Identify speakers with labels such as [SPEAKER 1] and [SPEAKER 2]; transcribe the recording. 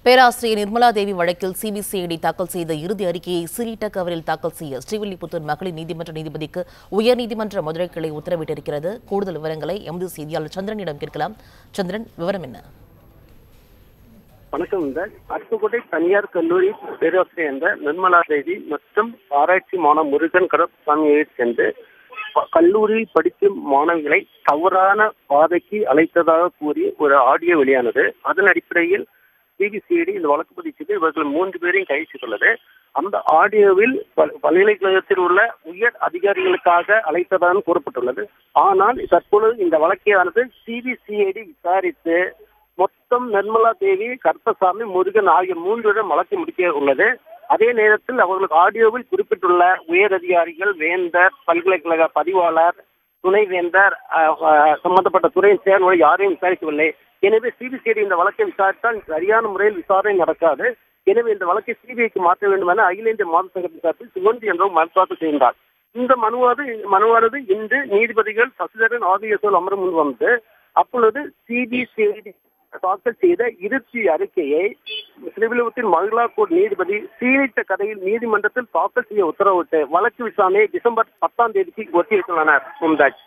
[SPEAKER 1] பேராசிரியர் நிர்மலா தேவி வழக்கில் சிபிசிஐடி தாக்கல் செய்த இறுதி அறிக்கையை சிறிட்ட கவரில் தாக்கல் செய்ய ஸ்ரீவில்லிபுத்தூர் மகளிர் நீதிமன்ற நீதிபதிக்கு உயர்நீதிமன்ற மதுரை கிளை உத்தரவிட்டிருக்கிறது. கூடுதல் விவரங்களை எமது செய்தியாளர் சந்திரனிடம் கேட்கலாம். சந்திரன், விவரம் என்ன?
[SPEAKER 2] வணக்கம். அருப்புக்கோட்டை தனியார் கல்லூரி பேராசிரியர் நிர்மலா தேவி மற்றும் ஆராய்ச்சி மாணவ முருகன் கருப்பசாமியை சென்று கல்லூரியில் படிக்கும் மாணவிகளை தவறான பாதைக்கு அழைத்ததாக கூறி ஒரு ஆடியோ வெளியானது. அதன் அடிப்படையில் சிபிசிஐடி இந்த வழக்கு பதிவு செய்து இவர்கள் 3 பேரையும் கைது செய்துள்ளது. அந்த ஆடியோவில் பல்கலைக்கழகத்தில் உள்ள உயர் அதிகாரிகளுக்காக அழைத்ததாக கூறப்பட்டுள்ளது. ஆனால் தற்பொழுது இந்த வழக்கையானது சிபிசிஐடி விசாரித்து மொத்தம் நிர்மலா தேவி, கருப்பசாமி, முருகன் ஆகிய 3 பேரும் வழக்கு முடிக்க உள்ளது. அதே நேரத்தில் அவர்களுக்கு ஆடியோவில் குறிப்பிட்டுள்ள உயர் அதிகாரிகள், வேந்தர், பல்கலைக்கழக பதிவாளர், துணைவேந்தர், சம்பந்தப்பட்ட துறையின் செயல்முறை யாரையும் விசாரிக்கவில்லை. எனவே சிபிசிஐடி இந்த வழக்கை விசாரித்தால் சரியான முறையில் விசாரணை நடக்காது. எனவே இந்த வழக்கை சிபிஐக்கு மாற்ற வேண்டும் என அகில இந்திய மாதர் சங்கத்தின் சார்பில் சிவந்தி என்றும் மனு தாக்கல் செய்தார். இந்த மனுவானது இன்று நீதிபதிகள் சசிதரன், ஆதியசோல் அமரும் முன் வந்து அப்பொழுது சிபிசிஐடி தாக்கல் செய்த இறுதி அறிக்கையை ஸ்ரீவில்லிபுத்தூர் மகிழா கோர்ட் நீதிபதி சீனிட்ட கதையில் நீதிமன்றத்தில் தாக்கல் செய்ய உத்தரவிட்டு வழக்கு விசாரணையை டிசம்பர் 10ஆம் தேதிக்கு ஒத்திவைத்துள்ளனர். மும்தாஜ்.